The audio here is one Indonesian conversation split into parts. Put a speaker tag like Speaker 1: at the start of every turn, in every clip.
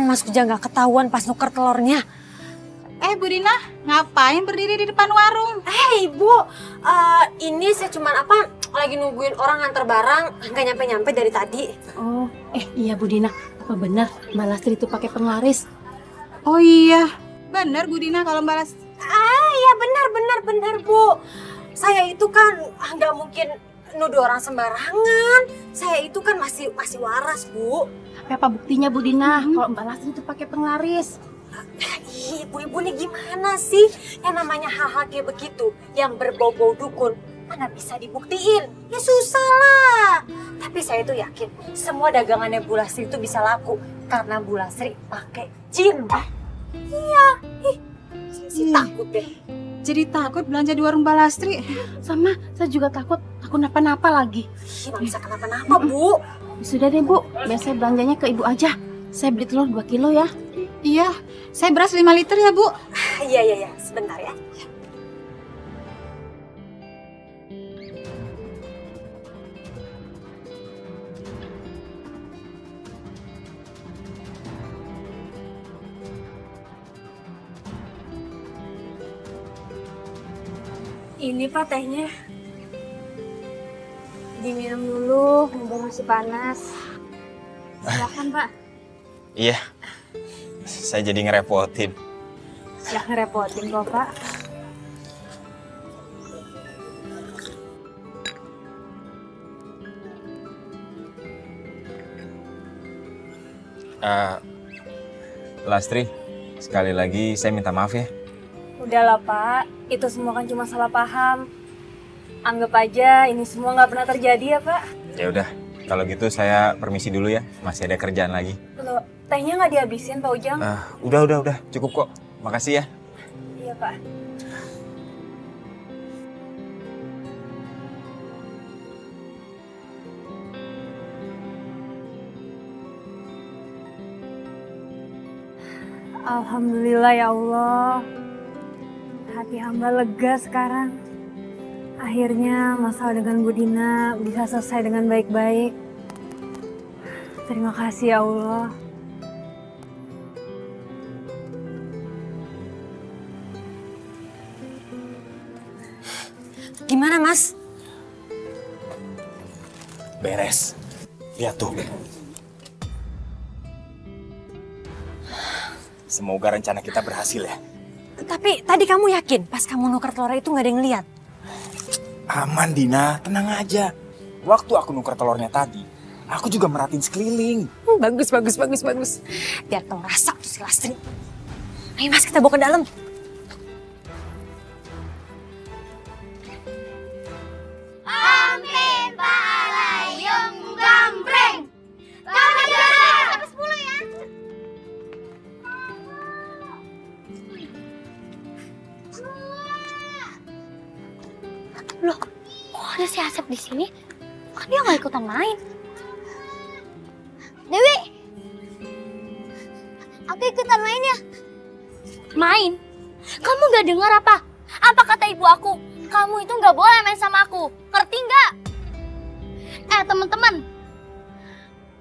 Speaker 1: Mas Ujang gak ketahuan pas nuker telurnya.
Speaker 2: Bu Dina, ngapain berdiri di depan warung?
Speaker 1: Ibu, ini saya cuman lagi nungguin orang nganter barang, nggak nyampe-nyampe dari tadi.
Speaker 3: Oh, iya Bu Dina, apa benar Mbak Lastri itu pakai penglaris?
Speaker 2: Oh iya, bener Bu Dina kalau balas.
Speaker 1: Iya benar Bu. Saya itu kan nggak mungkin nuduh orang sembarangan. Saya itu kan masih waras Bu.
Speaker 3: Tapi apa buktinya Bu Dina kalau Mbak Lastri itu pakai penglaris?
Speaker 1: Ibu-ibu nih gimana sih? Yang namanya hal-hal kayak begitu, yang berbau-bau dukun, mana bisa dibuktiin? Ya susah lah. Tapi saya tuh yakin semua dagangannya Bu Lastri itu bisa laku karena Bu Lastri pakai jin. Iya, saya sih takut deh.
Speaker 2: Jadi takut belanja di warung Mbak Lastri.
Speaker 3: Sama, saya juga takut napa-napa lagi.
Speaker 1: Nggak bisa kenapa-napa Bu.
Speaker 3: Sudah deh Bu, biar saya belanjanya ke Ibu aja. Saya beli telur 2 kilo ya.
Speaker 2: Iya, saya beras 5 liter ya Bu.
Speaker 1: Iya, sebentar ya.
Speaker 4: Ini Pak tehnya. Diminum dulu, mumpung masih panas. Silakan Pak.
Speaker 5: Iya, saya jadi ngerepotin.
Speaker 4: Ya ngerepotin kok Pak.
Speaker 5: Lastri, sekali lagi saya minta maaf ya.
Speaker 4: Udahlah Pak, itu semua kan cuma salah paham. Anggap aja ini semua nggak pernah terjadi ya Pak.
Speaker 5: Ya udah, kalau gitu saya permisi dulu ya. Masih ada kerjaan lagi.
Speaker 4: Loh, tehnya nggak dihabisin Pak Ujang?
Speaker 5: Udah, cukup kok. Makasih ya.
Speaker 4: Iya Pak. Alhamdulillah ya Allah. Hati hamba lega sekarang. Akhirnya masalah dengan Bu Dina bisa selesai dengan baik-baik. Terima kasih ya Allah.
Speaker 1: Gimana Mas?
Speaker 5: Beres. Lihat tuh. Semoga rencana kita berhasil ya.
Speaker 1: Tapi tadi kamu yakin pas kamu nuker telur itu nggak ada yang lihat?
Speaker 5: Aman Dina, tenang aja. Waktu aku nuker telurnya tadi, aku juga merhatiin sekeliling.
Speaker 1: Bagus. Biar tau rasa tuh si Lastri. Ayo Mas, kita bawa ke dalam.
Speaker 6: Amin Balayung Gambreng. Kamu sampai 10 ya.
Speaker 7: Loh, kok ada si Asep di sini? Kan dia nggak ikutan main.
Speaker 6: Dewi, aku ikutan main ya.
Speaker 7: Main? Kamu nggak dengar apa? Apa kata ibu aku? Kamu itu nggak boleh main sama aku. Ngerti nggak? Teman-teman.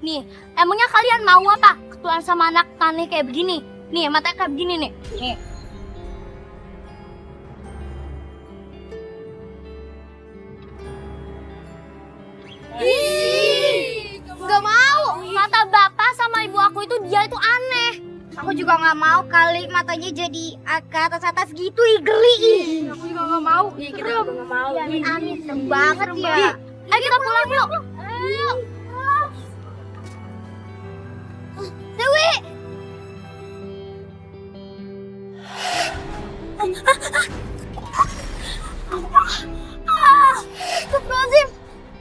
Speaker 7: Nih, emangnya kalian mau apa? Ketuaan sama anak tani kayak begini. Nih, matanya kayak begini nih. Nih.
Speaker 6: Gak mau.
Speaker 7: Kata bapak sama ibu aku itu dia itu aneh.
Speaker 6: Aku juga nggak mau kali matanya jadi ke atas gitu, geli.
Speaker 4: Aku juga nggak mau. Iya kita juga nggak mau.
Speaker 6: Amin, serem banget ya.
Speaker 7: Ayo kita pulang yuk.
Speaker 6: Dewi, Astagfirullahaladzim.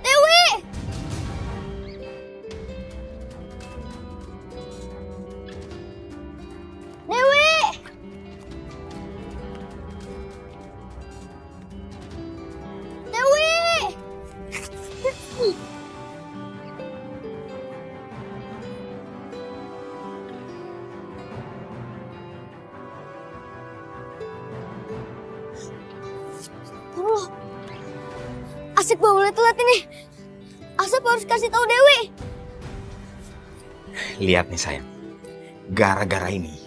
Speaker 6: Dewi, Dewi. Dewi.
Speaker 7: Oh, Asep gak boleh telat ini. Asep harus kasih tahu Dewi.
Speaker 5: Lihat nih sayang. gara-gara ini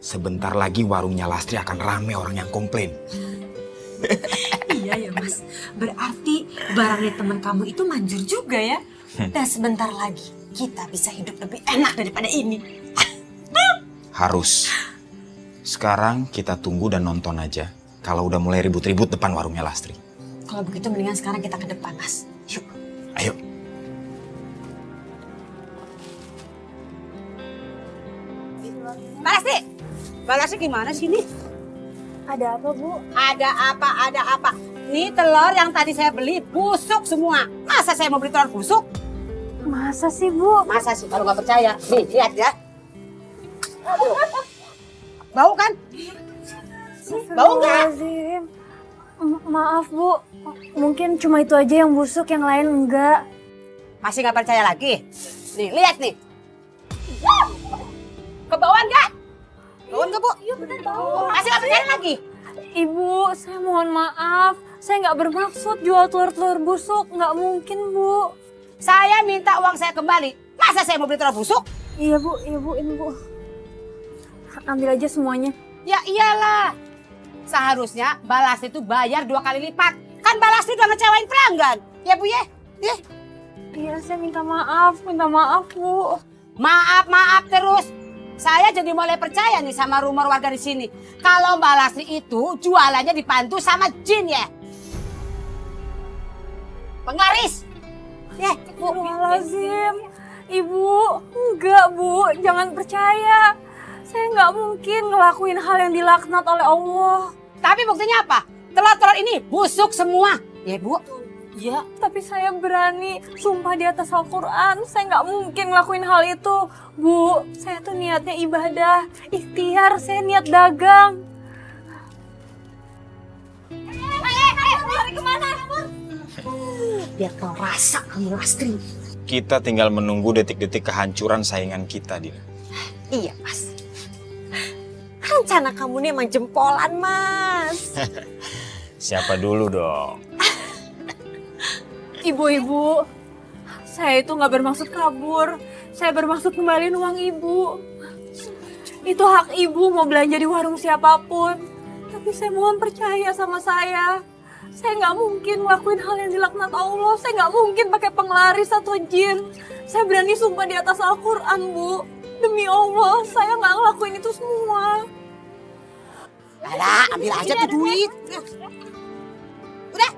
Speaker 5: sebentar lagi warungnya Lastri akan rame orang yang komplain.
Speaker 1: Iya ya Mas, berarti barangnya teman kamu itu manjur juga ya. Dan sebentar lagi kita bisa hidup lebih enak daripada ini.
Speaker 5: Harus. Sekarang kita tunggu dan nonton aja kalau udah mulai ribut-ribut depan warungnya Lastri.
Speaker 1: Kalau begitu mendingan sekarang kita ke depan Mas. Yuk.
Speaker 5: Ayo.
Speaker 8: Mbak Lastri gimana sih ini?
Speaker 4: Ada apa, Bu?
Speaker 8: Ada apa? Nih telur yang tadi saya beli busuk semua. Masa saya mau beli telur busuk?
Speaker 4: Masa sih, Bu?
Speaker 8: Masa sih kalau nggak percaya? Nih lihat ya. Aduh. Bau kan? Bau nggak?
Speaker 4: Astagfirullahaladzim. Maaf, Bu. Mungkin cuma itu aja yang busuk, yang lain enggak.
Speaker 8: Masih nggak percaya lagi? Nih lihat nih. Kebauan nggak? Bauan nggak, Bu? Iya benar bau. Masih nggak percaya lagi?
Speaker 4: Ibu, saya mohon maaf. Saya nggak bermaksud jual telur-telur busuk. Nggak mungkin, Bu.
Speaker 8: Saya minta uang saya kembali. Masa saya mau beli telur busuk?
Speaker 4: Iya, Bu. Iya, Bu. Ini, Bu. Ambil aja semuanya.
Speaker 8: Ya iyalah. Seharusnya Mbak Lastri itu bayar 2 kali lipat. Kan Mbak Lastri udah ngecewain pelanggan. Ya Bu ya?
Speaker 4: Iya, saya minta maaf. Minta maaf, Bu.
Speaker 8: Maaf terus. Saya jadi mulai percaya nih sama rumor warga di sini. Kalau Mbak Lastri itu jualannya dibantu sama jin ya. Penggaris. Ya, Bu.
Speaker 4: Astagfirullahaladzim. Ibu, enggak, Bu. Jangan percaya. Saya nggak mungkin ngelakuin hal yang dilaknat oleh Allah.
Speaker 8: Tapi buktinya apa? Telur-telur ini busuk semua. Ya Bu.
Speaker 4: Ya, tapi saya berani sumpah di atas Al-Quran. Saya nggak mungkin ngelakuin hal itu. Bu, saya tuh niatnya ibadah. Ikhtiar, saya niat dagang.
Speaker 7: Lari kemana?
Speaker 8: Biar kau rasa kamu Lastri.
Speaker 5: Kita tinggal menunggu detik-detik kehancuran saingan kita, Dina.
Speaker 1: Iya Mas. Rencana kamu nih emang jempolan Mas.
Speaker 5: Siapa dulu dong?
Speaker 4: Ibu-ibu, saya itu nggak bermaksud kabur. Saya bermaksud kembaliin uang ibu. Itu hak ibu mau belanja di warung siapapun. Tapi saya mohon percaya sama saya. Saya nggak mungkin ngelakuin hal yang dilaknat Allah. Saya nggak mungkin pakai penglaris atau jin. Saya berani sumpah di atas Al-Quran, Bu. Demi Allah, saya nggak ngelakuin itu semua.
Speaker 8: Alah, ambil aja tuh duit. Udah.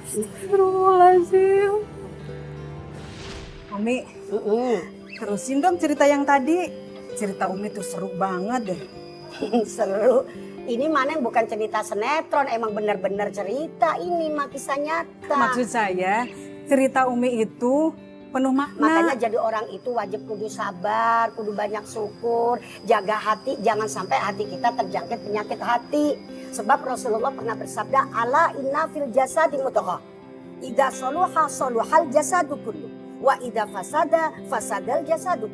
Speaker 4: Astagfirullahaladzim.
Speaker 9: Umi, terusin dong cerita yang tadi. Cerita Umi tuh seru banget deh.
Speaker 8: Seru. Ini mana yang bukan cerita sinetron, emang bener-bener cerita ini mah kisah nyata.
Speaker 9: Maksud saya, cerita Umi itu penuh makna.
Speaker 8: Makanya jadi orang itu wajib kudu sabar, kudu banyak syukur, jaga hati, jangan sampai hati kita terjangkit penyakit hati. Sebab Rasulullah pernah bersabda, ala inna fil jasadi mudghah. Idza saluha saluhal jasadu kullu wa idza fasada fasadal jasadu.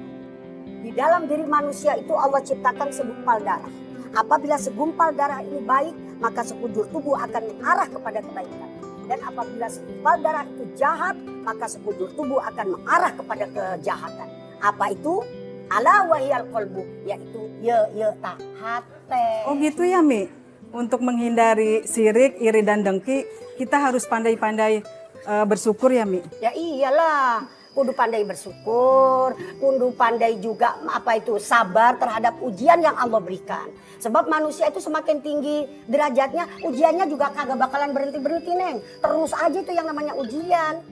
Speaker 8: Di dalam diri manusia itu Allah ciptakan segumpal darah. Apabila segumpal darah ini baik, maka sekujur tubuh akan mengarah kepada kebaikan. Dan apabila segumpal darah itu jahat, maka sekujur tubuh akan mengarah kepada kejahatan. Apa itu? Ala wahiyal qalbu, yaitu ta hate.
Speaker 9: Oh gitu ya, Mi? Untuk menghindari sirik, iri, dan dengki, kita harus pandai-pandai bersyukur ya, Mi?
Speaker 8: Ya iyalah. Kudu pandai bersyukur, kudu pandai juga sabar terhadap ujian yang Allah berikan. Sebab manusia itu semakin tinggi derajatnya, ujiannya juga kagak bakalan berhenti-berhenti, Neng. Terus aja tuh yang namanya ujian.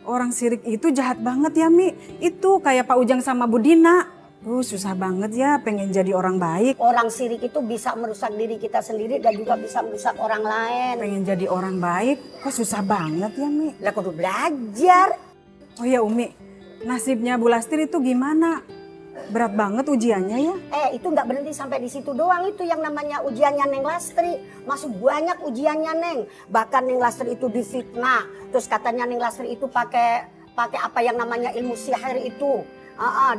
Speaker 9: Orang sirik itu jahat banget ya, Mi. Itu kayak Pak Ujang sama Bu Dina. Susah banget ya pengen jadi orang baik.
Speaker 8: Orang sirik itu bisa merusak diri kita sendiri dan juga bisa merusak orang lain.
Speaker 9: Pengen jadi orang baik, kok susah banget ya, Mi?
Speaker 8: Lah kudu belajar.
Speaker 9: Oh ya Umi, nasibnya Bu Lastri itu gimana? Berat banget ujiannya ya?
Speaker 8: Itu nggak berhenti sampai di situ doang, itu yang namanya ujiannya Neng Lastri. Masuk banyak ujiannya, Neng. Bahkan Neng Lastri itu difitnah. Terus katanya Neng Lastri itu pakai apa yang namanya ilmu sihir itu.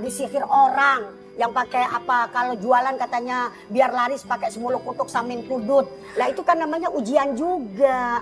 Speaker 8: Disihir orang. Yang pakai apa, kalau jualan katanya biar laris pakai semuluk kutuk samin kudut. Lah itu kan namanya ujian juga.